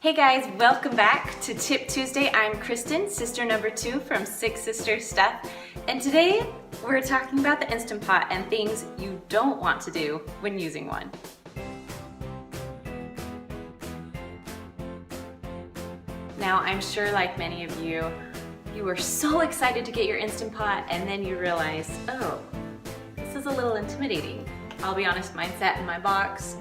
Hey guys, welcome back to Tip Tuesday. I'm Kristen, sister number 2 from Six Sisters Stuff, and today we're talking about the Instant Pot and things you don't want to do when using one. Now, I'm sure like many of you, you were so excited to get your Instant Pot and then you realize, oh, this is a little intimidating. I'll be honest, mine sat in my box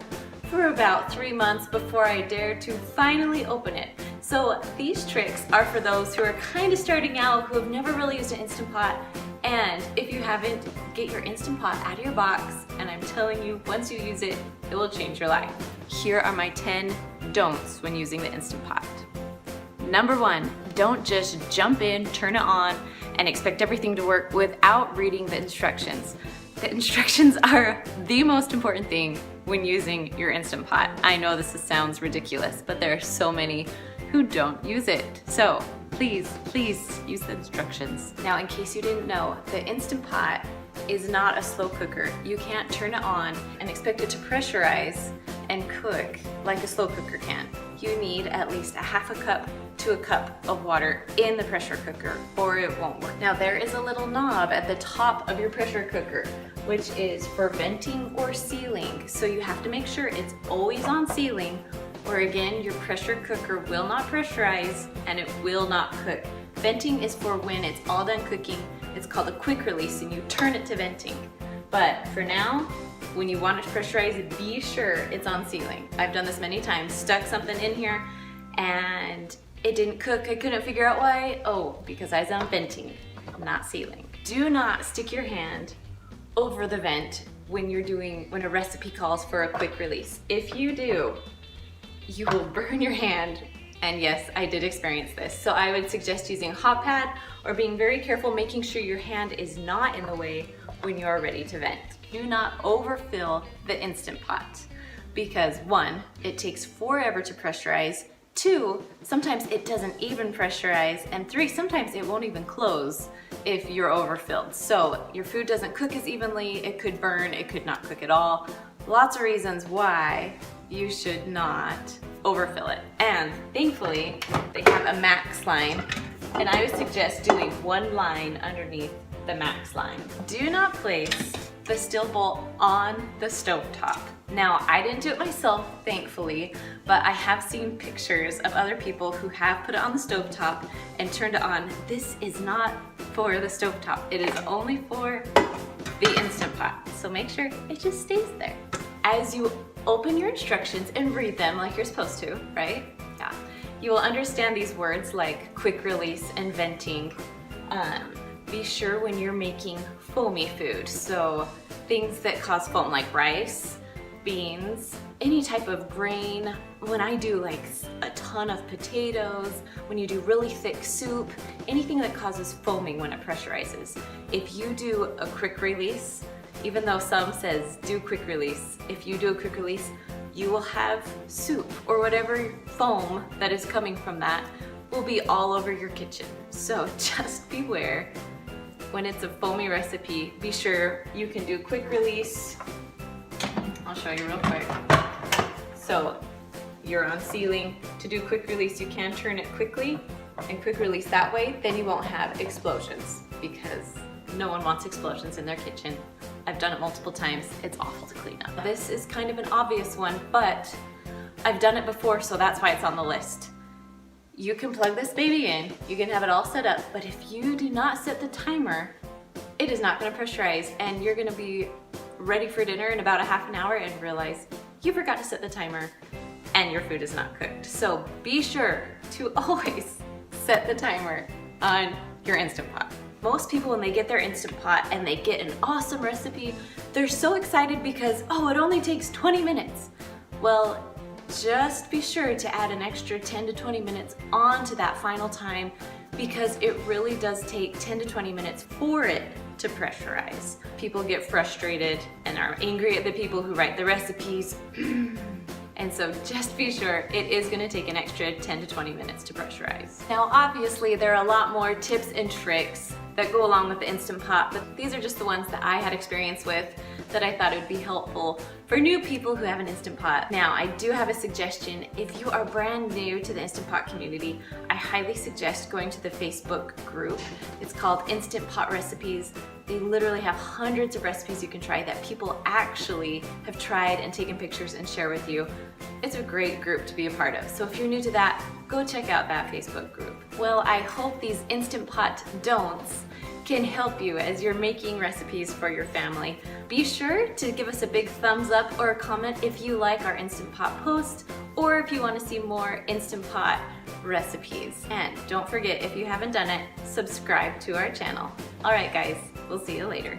for about 3 months before I dared to finally open it. So these tricks are for those who are kind of starting out, who have never really used an Instant Pot, and if you haven't, get your Instant Pot out of your box, and I'm telling you, once you use it, it will change your life. Here are my 10 don'ts when using the Instant Pot. Number 1, don't just jump in, turn it on, and expect everything to work without reading the instructions. The instructions are the most important thing when using your Instant Pot. I know this sounds ridiculous, but there are so many who don't use it. So please use the instructions. Now, in case you didn't know, the Instant Pot is not a slow cooker. You can't turn it on and expect it to pressurize and cook like a slow cooker can. You need at least a half a cup to a cup of water in the pressure cooker or it won't work. Now, there is a little knob at the top of your pressure cooker which is for venting or sealing. So you have to make sure it's always on sealing, or again, your pressure cooker will not pressurize and it will not cook. Venting is for when it's all done cooking. It's called a quick release and you turn it to venting. But for now, when you want it to pressurize, be sure it's on sealing. I've done this many times, stuck something in here and it didn't cook. I couldn't figure out why. Oh, because I was on venting, not sealing. Do not stick your hand over the vent when a recipe calls for a quick release. If you do, you will burn your hand. And yes, I did experience this. So I would suggest using a hot pad or being very careful, making sure your hand is not in the way when you're ready to vent. Do not overfill the Instant Pot because 1, it takes forever to pressurize, 2, sometimes it doesn't even pressurize, and 3, sometimes it won't even close if you're overfilled. So your food doesn't cook as evenly, it could burn, it could not cook at all. Lots of reasons why you should not overfill it. And thankfully, they have a max line, and I would suggest doing 1 line underneath the max line. Do not place the steel bowl on the stovetop. Now, I didn't do it myself, thankfully, but I have seen pictures of other people who have put it on the stovetop and turned it on. This is not for the stovetop. It is only for the Instant Pot. So make sure it just stays there. As you open your instructions and read them like you're supposed to, right? Yeah. You will understand these words like quick release and venting. Be sure when you're making foamy food, so things that cause foam like rice, beans, any type of grain. When I do like a ton of potatoes, when you do really thick soup, anything that causes foaming when it pressurizes. If you do a quick release, even though some says do quick release, if you do a quick release, you will have soup or whatever foam that is coming from that will be all over your kitchen. So just beware. When it's a foamy recipe, be sure you can do quick release. I'll show you real quick. So you're on sealing. To do quick release, you can turn it quickly and quick release that way, then you won't have explosions because no one wants explosions in their kitchen. I've done it multiple times. It's awful to clean up. This is kind of an obvious one, but I've done it before, so that's why it's on the list. You can plug this baby in, you can have it all set up, but if you do not set the timer, it is not gonna pressurize and you're gonna be ready for dinner in about a half an hour and realize you forgot to set the timer and your food is not cooked. So be sure to always set the timer on your Instant Pot. Most people, when they get their Instant Pot and they get an awesome recipe, they're so excited because, oh, it only takes 20 minutes. Well, just be sure to add an extra 10 to 20 minutes onto that final time because it really does take 10 to 20 minutes for it to pressurize. People get frustrated and are angry at the people who write the recipes. And so just be sure it is gonna take an extra 10 to 20 minutes to pressurize. Now, obviously, there are a lot more tips and tricks that go along with the Instant Pot, but these are just the ones that I had experience with that I thought it would be helpful for new people who have an Instant Pot. Now, I do have a suggestion. If you are brand new to the Instant Pot community, I highly suggest going to the Facebook group. It's called Instant Pot Recipes. They literally have hundreds of recipes you can try that people actually have tried and taken pictures and share with you. It's a great group to be a part of. So if you're new to that, go check out that Facebook group. Well, I hope these Instant Pot don'ts can help you as you're making recipes for your family. Be sure to give us a big thumbs up or a comment if you like our Instant Pot post or if you want to see more Instant Pot recipes. And don't forget, if you haven't done it, subscribe to our channel. All right, guys, we'll see you later.